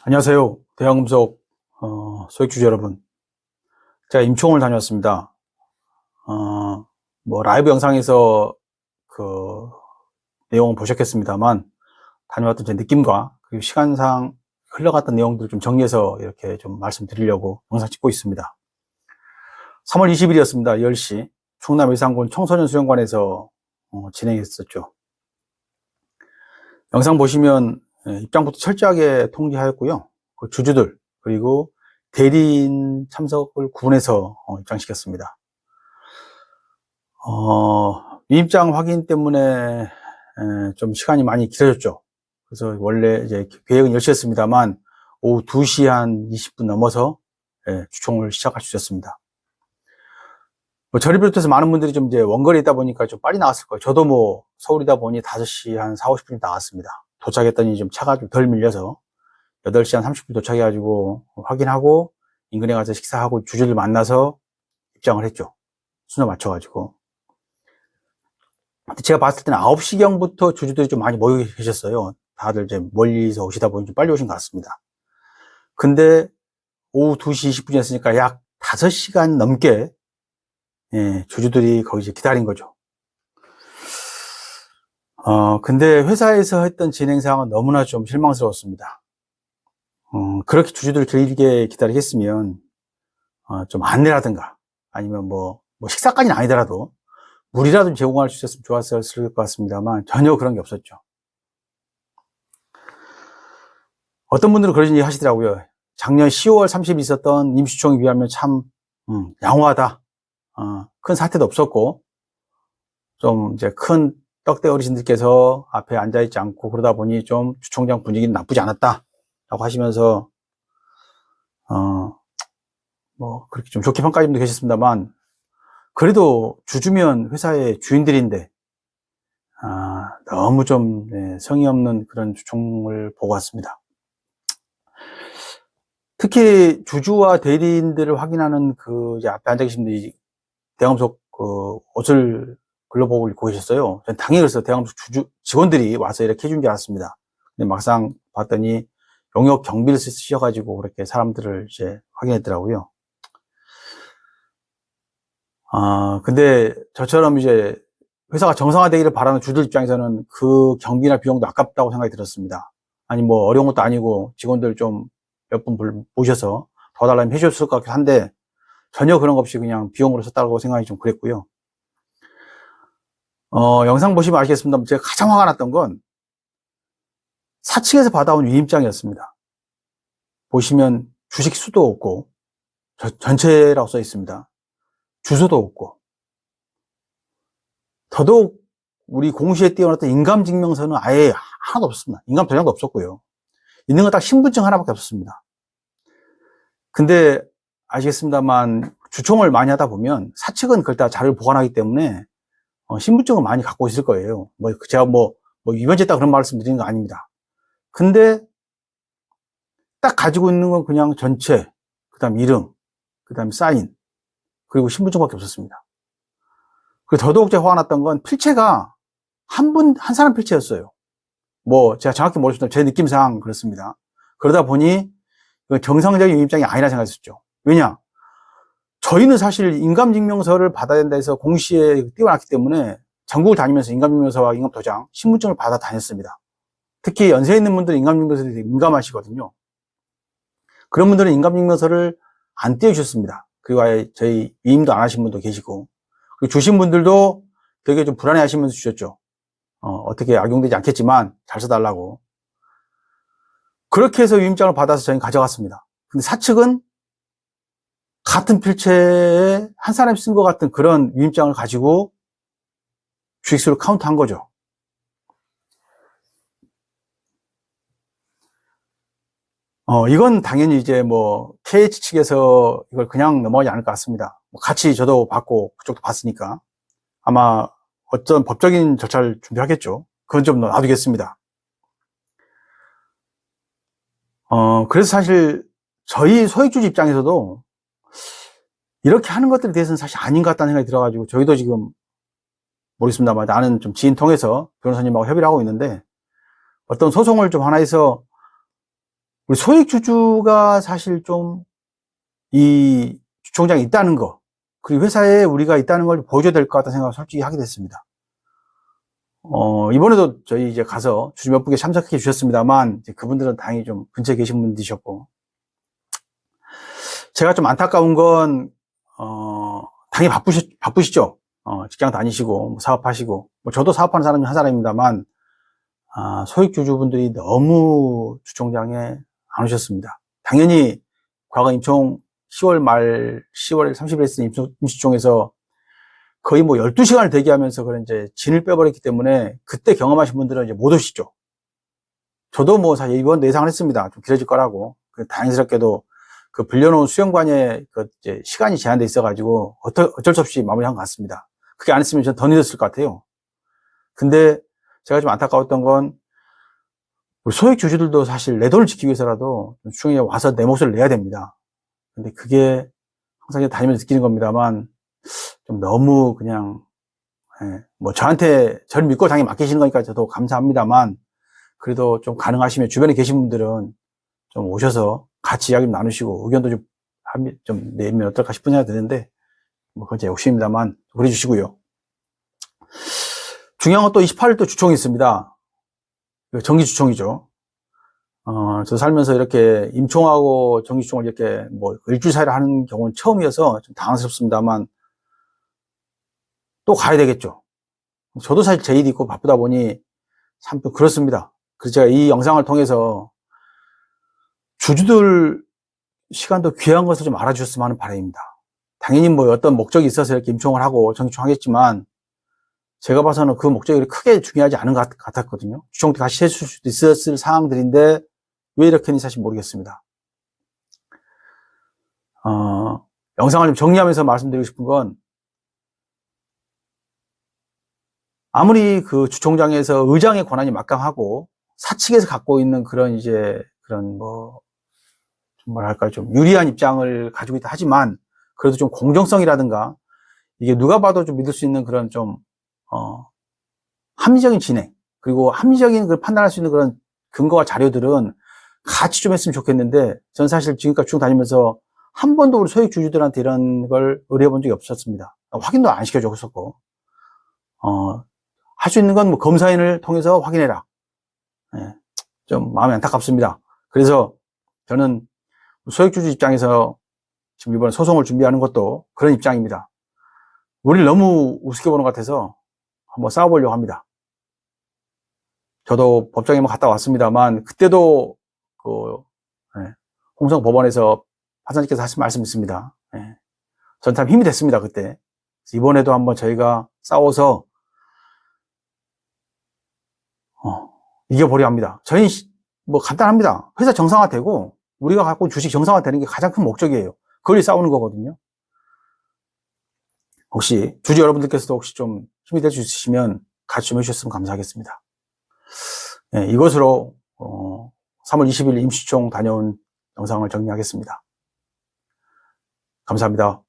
안녕하세요. 대한금속 소액주주 여러분. 제가 임총을 다녀왔습니다. 라이브 영상에서 그 내용을 보셨겠습니다만 다녀왔던 제 느낌과 그리고 시간상 흘러갔던 내용들을 좀 정리해서 이렇게 좀 말씀드리려고 영상 찍고 있습니다. 3월 20일이었습니다. 10시 충남 의상군 청소년 수련관에서 진행했었죠. 영상 보시면 입장부터 철저하게 통지하였고요. 그 주주들 그리고 대리인 참석을 구분해서 입장시켰습니다. 미입장 확인 때문에 좀 시간이 많이 길어졌죠. 그래서 원래 이제 계획은 10시였습니다만 오후 2시 한 20분 넘어서 주총을 시작할 수 있었습니다. 저를 비롯해서 많은 분들이 좀 이제 원거리에 있다 보니까 좀 빨리 나왔을 거예요. 저도 서울이다 보니 5시 한 4, 50분 나왔습니다. 도착했더니 좀 차가 좀 덜 밀려서 8시 한 30분 도착해가지고 확인하고 인근에 가서 식사하고 주주들 만나서 입장을 했죠. 순서 맞춰가지고. 제가 봤을 때는 9시경부터 주주들이 좀 많이 모여 계셨어요. 다들 이제 멀리서 오시다 보니 좀 빨리 오신 것 같습니다. 근데 오후 2시 20분이었으니까 약 5시간 넘게 주주들이 거기 이제 기다린 거죠. 근데 회사에서 했던 진행상은 너무나 좀 실망스러웠습니다. 그렇게 주주들 길게 기다리게 했으면, 좀 안내라든가, 아니면 식사까지는 아니더라도, 물이라도 제공할 수 있었으면 좋았을 것 같습니다만, 전혀 그런 게 없었죠. 어떤 분들은 그런 얘기 하시더라고요. 작년 10월 30일 있었던 임시총에 비하면 참, 양호하다. 큰 사태도 없었고, 좀 이제 큰 떡대 어르신들께서 앞에 앉아있지 않고 그러다 보니 좀 주총장 분위기는 나쁘지 않았다. 라고 하시면서, 그렇게 좀 좋게 평가하신 분도 계셨습니다만, 그래도 주주면 회사의 주인들인데, 너무 좀, 성의 없는 그런 주총을 보고 왔습니다. 특히 주주와 대리인들을 확인하는 이제 앞에 앉아 계신 분들이 대한금속 옷을 글로벌을 입고 계셨어요. 전 당연히 그래서 대한금속 직원들이 와서 이렇게 해준 줄 알았습니다. 근데 막상 봤더니 용역 경비를 쓰셔가지고 그렇게 사람들을 이제 확인했더라고요. 근데 저처럼 이제 회사가 정상화되기를 바라는 주주들 입장에서는 그 경비나 비용도 아깝다고 생각이 들었습니다. 아니 어려운 것도 아니고 직원들 좀 몇 분 모셔서 도와달라면 해줬을 것 같긴 한데 전혀 그런 거 없이 그냥 비용으로 썼다고 생각이 좀 그랬고요. 영상 보시면 아시겠습니다만 제가 가장 화가 났던 건 사측에서 받아온 위임장이었습니다. 보시면 주식 수도 없고 전체라고 써 있습니다. 주소도 없고 더더욱 우리 공시에 띄워놨던 인감증명서는 아예 하나도 없습니다. 인감도장도 없었고요. 있는 건 딱 신분증 하나밖에 없었습니다. 근데 아시겠습니다만 주총을 많이 하다 보면 사측은 그걸 다 자료를 보관하기 때문에 신분증을 많이 갖고 있을 거예요. 제가 위반했다 그런 말씀 드리는 거 아닙니다. 근데 딱 가지고 있는 건 그냥 전체, 그 다음 이름, 그 다음 사인, 그리고 신분증밖에 없었습니다. 그리고 더더욱 제가 화가 났던 건 필체가 한 사람 필체였어요. 제가 정확히 모르겠지만 제 느낌상 그렇습니다. 그러다 보니 정상적인 입장이 아니라 생각했었죠. 왜냐? 저희는 사실 인감증명서를 받아야 된다 해서 공시에 띄워놨기 때문에 전국을 다니면서 인감증명서와 인감도장, 신분증을 받아 다녔습니다. 특히 연세에 있는 분들은 인감증명서에 되게 민감하시거든요. 그런 분들은 인감증명서를 안 띄워주셨습니다. 그리고 아예 저희 위임도 안 하신 분도 계시고, 그리고 주신 분들도 되게 좀 불안해 하시면서 주셨죠. 어떻게 악용되지 않겠지만 잘 써달라고. 그렇게 해서 위임장을 받아서 저희는 가져갔습니다. 근데 사측은 같은 필체에 한 사람이 쓴 것 같은 그런 위임장을 가지고 주식수를 카운트한 거죠. 이건 당연히 이제 KH 측에서 이걸 그냥 넘어가지 않을 것 같습니다. 같이 저도 받고 그쪽도 봤으니까 아마 어떤 법적인 절차를 준비하겠죠. 그건 좀 놔두겠습니다. 그래서 사실 저희 소액주주 입장에서도 이렇게 하는 것들에 대해서는 사실 아닌 것 같다는 생각이 들어가지고 저희도 지금 모르겠습니다만 나는 좀 지인 통해서 변호사님하고 협의를 하고 있는데 어떤 소송을 좀 하나 해서 우리 소액주주가 사실 좀 이 주총장이 있다는 거, 그리고 회사에 우리가 있다는 걸 보여줘야 될 것 같다는 생각을 솔직히 하게 됐습니다. 이번에도 저희 이제 가서 주주 몇 분께 참석해 주셨습니다만, 이제 그분들은 다행히 좀 근처에 계신 분들이셨고, 제가 좀 안타까운 건, 당연히 바쁘시죠? 직장 다니시고, 뭐 사업하시고, 뭐 저도 사업하는 사람 중 한 사람입니다만, 소액주주분들이 너무 주총장에 안 오셨습니다. 당연히 과거 임총 10월 30일에 쓴 임시총에서 거의 뭐 12시간을 대기하면서 그런 이제 진을 빼버렸기 때문에 그때 경험하신 분들은 이제 못 오시죠. 저도 뭐 사실 이번 예상을 했습니다. 좀 길어질 거라고. 다행스럽게도 그 불려놓은 수영관에 그 이제 시간이 제한돼 있어가지고 어쩔 수 없이 마무리한 것 같습니다. 그게 안 했으면 전 더 늦었을 것 같아요. 근데 제가 좀 안타까웠던 건 우리 소액 주주들도 사실 내 돈을 지키기 위해서라도 주총에 와서 내 몫을 내야 됩니다. 근데 그게 항상 다니면서 느끼는 겁니다만 좀 너무 그냥 뭐 저한테 저를 믿고 당연히 맡기시는 거니까 저도 감사합니다만 그래도 좀 가능하시면 주변에 계신 분들은 좀 오셔서 같이 이야기 나누시고 의견도 좀 내면 어떨까 싶은 생각이 드는데 뭐 그건 제 욕심입니다만 그래 주시고요. 중요한 건 또 28일 또 주총이 있습니다. 정기 주총이죠. 저 살면서 이렇게 임총하고 정기 주총을 이렇게 뭐 일주일 사이를 하는 경우는 처음이어서 좀 당황스럽습니다만 또 가야 되겠죠. 저도 사실 제 일이 있고 바쁘다 보니 참 그렇습니다. 그래서 제가 이 영상을 통해서 주주들 시간도 귀한 것을 좀 알아주셨으면 하는 바람입니다. 당연히 뭐 어떤 목적이 있어서 이렇게 임총을 하고 정기총 하겠지만 제가 봐서는 그 목적이 크게 중요하지 않은 것 같았거든요. 주총 때 같이 해줄 수도 있었을 상황들인데 왜 이렇게 했는지 사실 모르겠습니다. 영상을 좀 정리하면서 말씀드리고 싶은 건 아무리 그 주총장에서 의장의 권한이 막강하고 사측에서 갖고 있는 그런 이제 그런 뭐 뭐랄까 좀 유리한 입장을 가지고 있다 하지만 그래도 좀 공정성이라든가 이게 누가 봐도 좀 믿을 수 있는 그런 좀 합리적인 진행 그리고 합리적인 그 판단할 수 있는 그런 근거와 자료들은 같이 좀 했으면 좋겠는데 전 사실 지금까지 쭉 다니면서 한 번도 우리 소액 주주들한테 이런 걸 의뢰해 본 적이 없었습니다. 확인도 안 시켜줬었고 할 수 있는 건 뭐 검사인을 통해서 확인해라. 좀 마음이 안타깝습니다. 그래서 저는 소액주주 입장에서 지금 이번에 소송을 준비하는 것도 그런 입장입니다. 우리를 너무 우습게 보는 것 같아서 한번 싸워보려고 합니다. 저도 법정에 한번 갔다 왔습니다만 그때도 그 홍성 법원에서 판사님께서 하신 말씀 있습니다. 전 참 힘이 됐습니다. 그때. 이번에도 한번 저희가 싸워서 이겨보려 합니다. 저희 뭐 간단합니다. 회사 정상화되고 우리가 갖고 주식 정상화되는 게 가장 큰 목적이에요. 그걸 위해 싸우는 거거든요. 혹시 주주 여러분들께서도 혹시 좀 힘이 될 수 있으시면 같이 좀 해주셨으면 감사하겠습니다. 이것으로 3월 20일 임시총 다녀온 영상을 정리하겠습니다. 감사합니다.